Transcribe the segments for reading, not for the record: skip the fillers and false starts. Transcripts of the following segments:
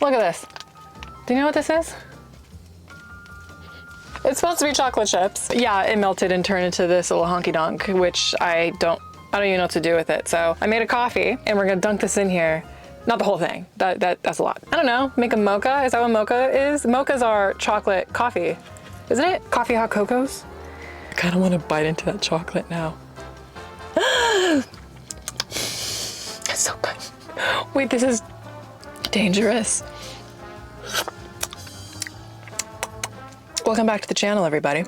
Look at this. Do you know what this is? It's supposed to be chocolate chips. Yeah, it melted and turned into this little honky donk, which I don't even know what to do with it. So I made a coffee and we're gonna dunk this in here. Not the whole thing, that's a lot. I don't know, make a mocha, is that what mocha is? Mochas are chocolate coffee, isn't it? Coffee hot cocos? I kinda wanna bite into that chocolate now. It's so good. Wait, this is dangerous. Welcome back to the channel, everybody.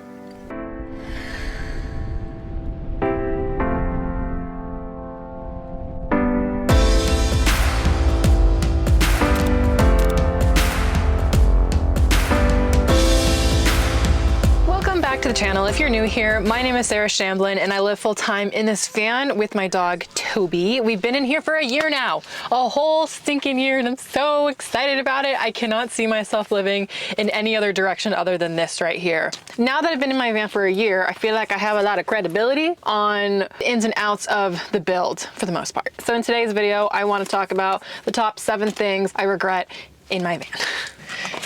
To the channel. If you're new here, my name is Shamblin and I live full-time in this van with my dog Toby. We've been in here for a year now, a whole stinking year, and I'm so excited about it. I cannot see myself living in any other direction other than this right here. Now that I've been in my van for a year, I feel like I have a lot of credibility on the ins and outs of the build for the most part. So in today's video, I want to talk about the top 7 things I regret in my van.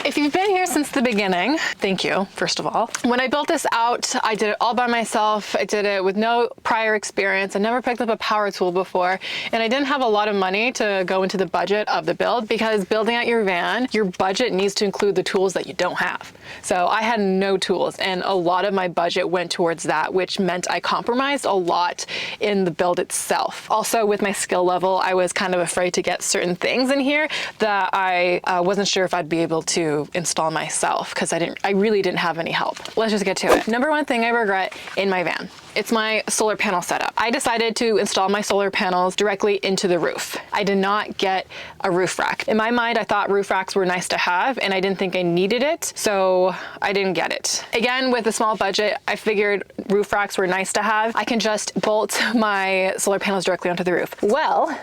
If you've been here since the beginning, thank you, first of all. When I built this out, I did it all by myself. I did it with no prior experience. I never picked up a power tool before, and I didn't have a lot of money to go into the budget of the build because building out your van, your budget needs to include the tools that you don't have. So I had no tools, and a lot of my budget went towards that, which meant I compromised a lot in the build itself. Also, with my skill level, I was kind of afraid to get certain things in here that I wasn't sure if I'd be able to install myself because I really didn't have any help. Let's just get to it. Number 1 thing I regret in my van. It's my solar panel setup. I decided to install my solar panels directly into the roof. I did not get a roof rack. In my mind, I thought roof racks were nice to have and I didn't think I needed it, so I didn't get it. Again, with a small budget, I figured roof racks were nice to have. I can just bolt my solar panels directly onto the roof. Well,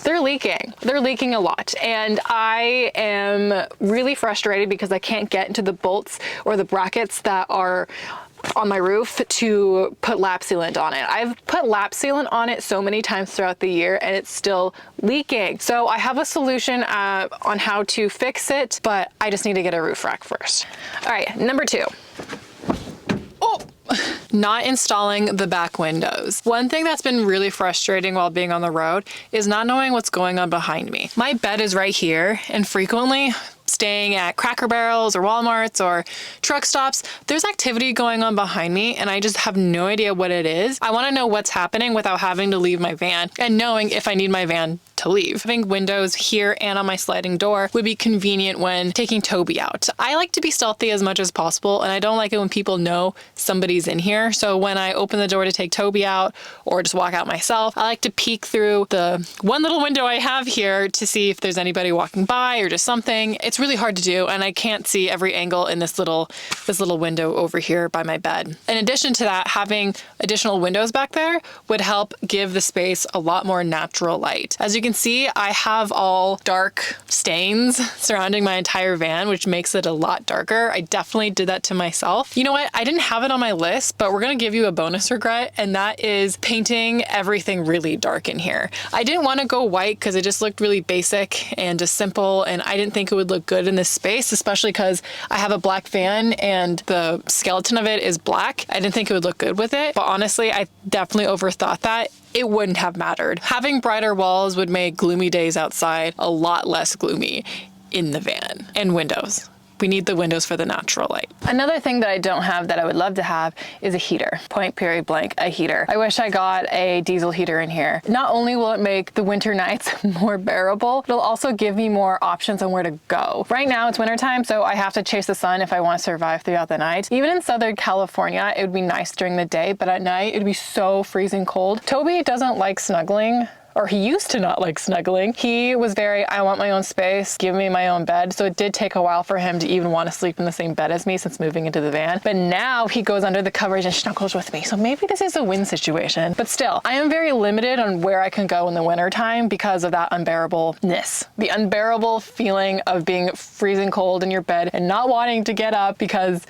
they're leaking. They're leaking a lot. And I am really frustrated because I can't get into the bolts or the brackets that are on my roof to put lap sealant on it. I've put lap sealant on it so many times throughout the year and it's still leaking. So I have a solution on how to fix it, but I just need to get a roof rack first. All right, number 2. Not installing the back windows. One thing that's been really frustrating while being on the road is not knowing what's going on behind me. My bed is right here, and frequently staying at Cracker Barrels or Walmarts or truck stops, there's activity going on behind me and I just have no idea what it is. I want to know what's happening without having to leave my van and knowing if I need my van to leave. Having windows here and on my sliding door would be convenient when taking Toby out. I like to be stealthy as much as possible and I don't like it when people know somebody's in here. So when I open the door to take Toby out or just walk out myself, I like to peek through the one little window I have here to see if there's anybody walking by or just something. It's really hard to do and I can't see every angle in this little window over here by my bed. In addition to that, having additional windows back there would help give the space a lot more natural light. As you can see, I have all dark stains surrounding my entire van, which makes it a lot darker. I definitely did that to myself. You know what? I didn't have it on my list, but we're gonna give you a bonus regret, and that is painting everything really dark in here. I didn't want to go white because it just looked really basic and just simple, and I didn't think it would look good in this space, especially because I have a black van and the skeleton of it is black. I didn't think it would look good with it, but honestly, I definitely overthought that. It wouldn't have mattered. Having brighter walls would make gloomy days outside a lot less gloomy in the van. And windows. We need the windows for the natural light. Another thing that I don't have that I would love to have is a heater. Point, period, blank, a heater. I wish I got a diesel heater in here. Not only will it make the winter nights more bearable, it'll also give me more options on where to go. Right now it's wintertime, so I have to chase the sun if I want to survive throughout the night. Even in Southern California, it would be nice during the day, but at night it'd be so freezing cold. Toby doesn't like snuggling. Or he used to not like snuggling. He was very, I want my own space, give me my own bed. So it did take a while for him to even want to sleep in the same bed as me since moving into the van. But now he goes under the covers and snuggles with me. So maybe this is a win situation. But still, I am very limited on where I can go in the winter time because of that unbearableness. The unbearable feeling of being freezing cold in your bed and not wanting to get up because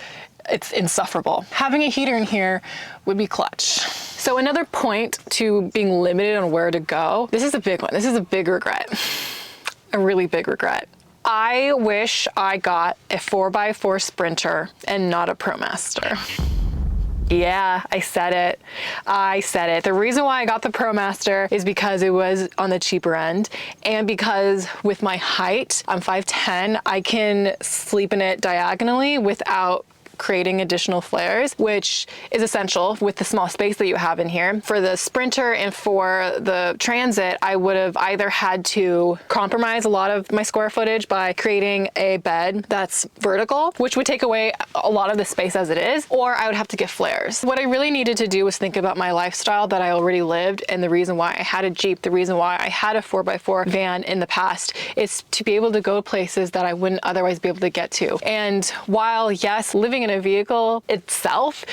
it's insufferable. Having a heater in here would be clutch. So another point to being limited on where to go, this is a big one. This is a big regret, a really big regret. I wish I got a 4x4 Sprinter and not a ProMaster. Yeah, I said it. I said it. The reason why I got the ProMaster is because it was on the cheaper end, and because with my height, I'm 5'10", I can sleep in it diagonally without creating additional flares, which is essential with the small space that you have in here. For the Sprinter and for the Transit, I would have either had to compromise a lot of my square footage by creating a bed that's vertical, which would take away a lot of the space as it is, or I would have to get flares. What I really needed to do was think about my lifestyle that I already lived, and the reason why I had a Jeep, the reason why I had a 4x4 van in the past is to be able to go places that I wouldn't otherwise be able to get to. And while yes, living in a vehicle itself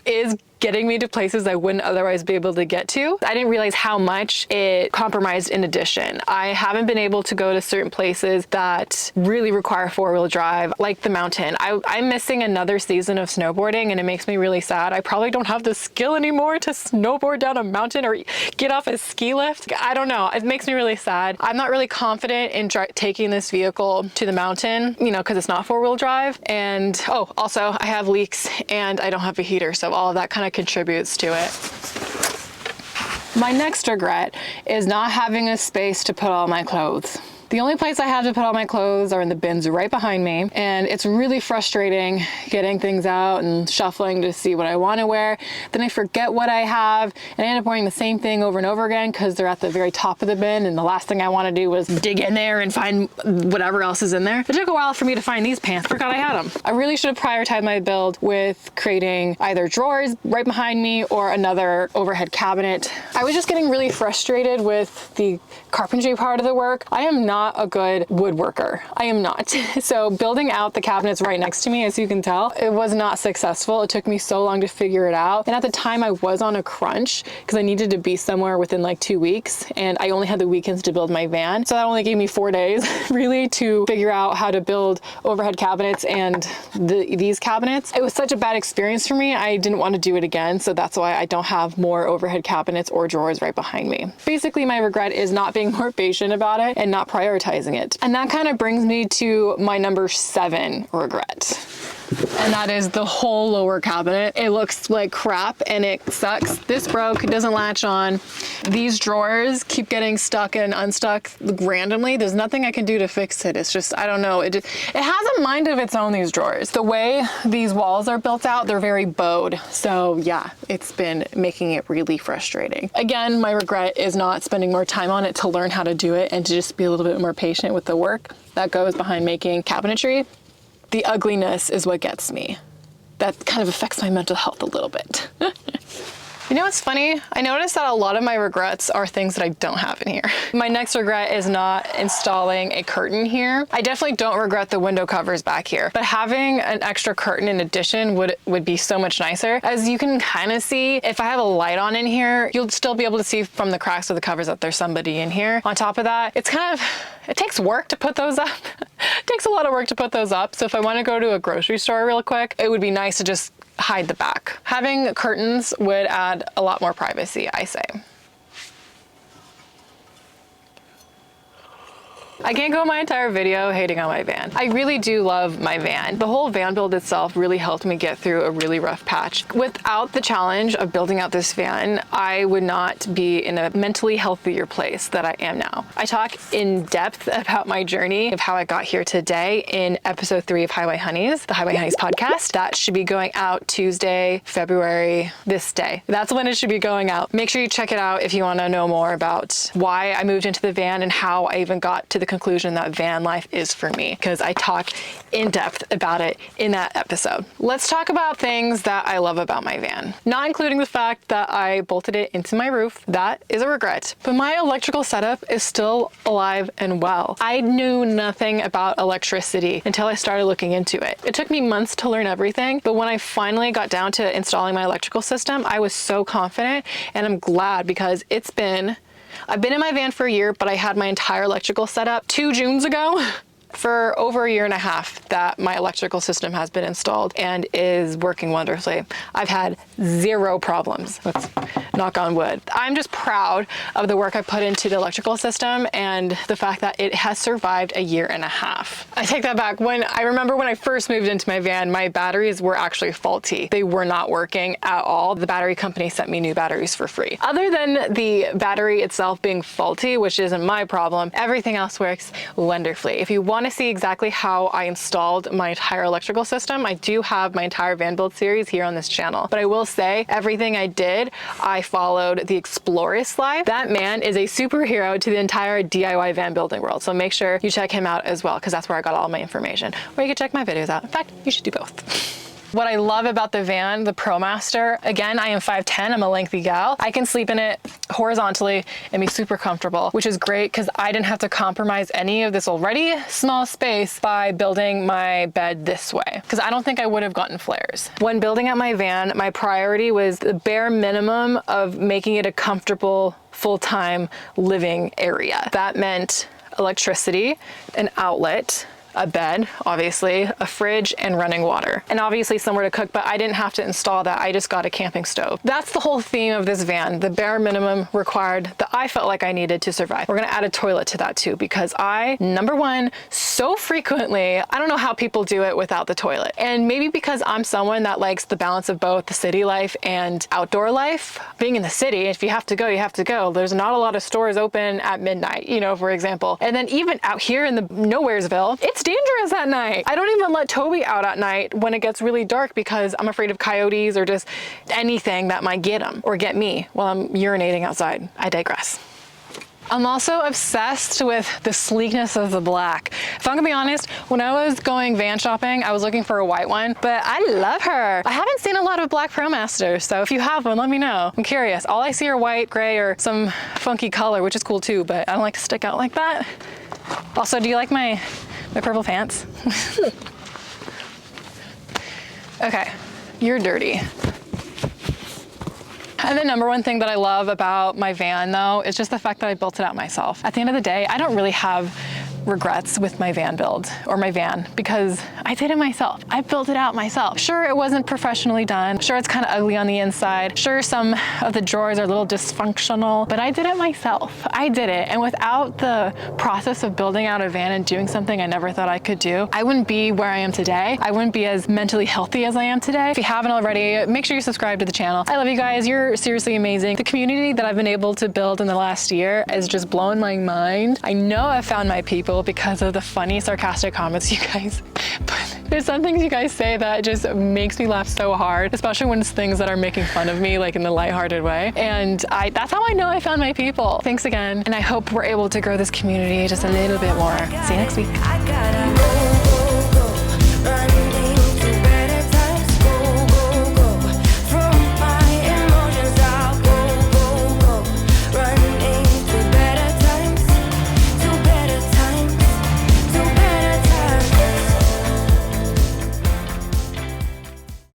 is getting me to places I wouldn't otherwise be able to get to, I didn't realize how much it compromised in addition. I haven't been able to go to certain places that really require four-wheel drive, like the mountain. I'm missing another season of snowboarding, and it makes me really sad. I probably don't have the skill anymore to snowboard down a mountain or get off a ski lift. I don't know. It makes me really sad. I'm not really confident in taking this vehicle to the mountain, you know, because it's not four-wheel drive. And oh, also I have leaks and I don't have a heater, so all of that kind of contributes to it. My next regret is not having a space to put all my clothes. The only place I have to put all my clothes are in the bins right behind me, and it's really frustrating getting things out and shuffling to see what I want to wear. Then I forget what I have, and I end up wearing the same thing over and over again because they're at the very top of the bin, and the last thing I want to do is dig in there and find whatever else is in there. It took a while for me to find these pants. Forgot I had them. I really should have prioritized my build with creating either drawers right behind me or another overhead cabinet. I was just getting really frustrated with the carpentry part of the work. I am not a good woodworker. I am not. So building out the cabinets right next to me, as you can tell, it was not successful. It took me so long to figure it out. And at the time I was on a crunch because I needed to be somewhere within like 2 weeks, and I only had the weekends to build my van. So that only gave me 4 days really to figure out how to build overhead cabinets and these cabinets. It was such a bad experience for me. I didn't want to do it again. So that's why I don't have more overhead cabinets or drawers right behind me. Basically, my regret is not being more patient about it and not prioritizing it. And that kind of brings me to my number 7 regret. And that is the whole lower cabinet. It looks like crap and it sucks. This broke, it doesn't latch on. These drawers keep getting stuck and unstuck randomly. There's nothing I can do to fix it. It's just, I don't know. It has a mind of its own, these drawers. The way these walls are built out, they're very bowed. So yeah, it's been making it really frustrating. Again, my regret is not spending more time on it to learn how to do it and to just be a little bit more patient with the work that goes behind making cabinetry. The ugliness is what gets me. That kind of affects my mental health a little bit. You know what's funny? I noticed that a lot of my regrets are things that I don't have in here. My next regret is not installing a curtain here. I definitely don't regret the window covers back here, but having an extra curtain in addition would be so much nicer. As you can kind of see, if I have a light on in here, you'll still be able to see from the cracks of the covers that there's somebody in here. On top of that, it takes work to put those up. It takes a lot of work to put those up. So if I want to go to a grocery store real quick, it would be nice to just hide the back. Having curtains would add a lot more privacy, I say. I can't go my entire video hating on my van. I really do love my van. The whole van build itself really helped me get through a really rough patch. Without the challenge of building out this van, I would not be in a mentally healthier place that I am now. I talk in depth about my journey of how I got here today in episode 3 of Highway Honeys, the Highway Honeys podcast. That should be going out Tuesday, February, this day. That's when it should be going out. Make sure you check it out if you want to know more about why I moved into the van and how I even got to the conclusion that van life is for me, because I talk in depth about it in that episode. Let's talk about things that I love about my van, not including the fact that I bolted it into my roof. That is a regret, but my electrical setup is still alive and well. I knew nothing about electricity until I started looking into it. It took me months to learn everything, but when I finally got down to installing my electrical system, I was so confident, and I'm glad because I've been in my van for a year, but I had my entire electrical setup 2 Junes ago. For over a year and a half that my electrical system has been installed and is working wonderfully. I've had 0 problems. knock on wood. I'm just proud of the work I put into the electrical system and the fact that it has survived a year and a half. I take that back. I remember when I first moved into my van, my batteries were actually faulty. They were not working at all. The battery company sent me new batteries for free. Other than the battery itself being faulty, which isn't my problem, everything else works wonderfully. If you want to see exactly how I installed my entire electrical system, I do have my entire van build series here on this channel. But I will say, everything I did, I followed the Explorer's life. That man is a superhero to the entire DIY van building world. So make sure you check him out as well, because that's where I got all my information. Or you can check my videos out. In fact, you should do both. What I love about the van, the ProMaster, again, I am 5'10", I'm a lengthy gal. I can sleep in it horizontally and be super comfortable, which is great because I didn't have to compromise any of this already small space by building my bed this way, because I don't think I would have gotten flares. When building out my van, my priority was the bare minimum of making it a comfortable, full-time living area. That meant electricity, an outlet, a bed, obviously, a fridge, and running water. And obviously somewhere to cook, but I didn't have to install that. I just got a camping stove. That's the whole theme of this van, the bare minimum required that I felt like I needed to survive. We're gonna add a toilet to that too, because number one, so frequently, I don't know how people do it without the toilet. And maybe because I'm someone that likes the balance of both the city life and outdoor life. Being in the city, if you have to go, you have to go. There's not a lot of stores open at midnight, you know, for example. And then even out here in the Nowheresville, it's dangerous at night. I don't even let Toby out at night when it gets really dark because I'm afraid of coyotes or just anything that might get him or get me while I'm urinating outside. I digress. I'm also obsessed with the sleekness of the black. If I'm gonna be honest, when I was going van shopping, I was looking for a white one, but I love her. I haven't seen a lot of black ProMasters, so if you have one, let me know. I'm curious. All I see are white, gray, or some funky color, which is cool too, but I don't like to stick out like that. Also, do you like my purple pants? Okay, you're dirty. And the number one thing that I love about my van though, is just the fact that I built it out myself. At the end of the day, I don't really have regrets with my van build or my van because I did it myself. I built it out myself. Sure, it wasn't professionally done. Sure, it's kind of ugly on the inside. Sure, some of the drawers are a little dysfunctional, but I did it myself. I did it. And without the process of building out a van and doing something I never thought I could do, I wouldn't be where I am today. I wouldn't be as mentally healthy as I am today. If you haven't already, make sure you subscribe to the channel. I love you guys. You're seriously amazing. The community that I've been able to build in the last year is just blowing my mind. I know I've found my people because of the funny, sarcastic comments you guys put. There's some things you guys say that just makes me laugh so hard, especially when it's things that are making fun of me, like in the lighthearted way. And that's how I know I found my people. Thanks again. And I hope we're able to grow this community just a little bit more. See you next week.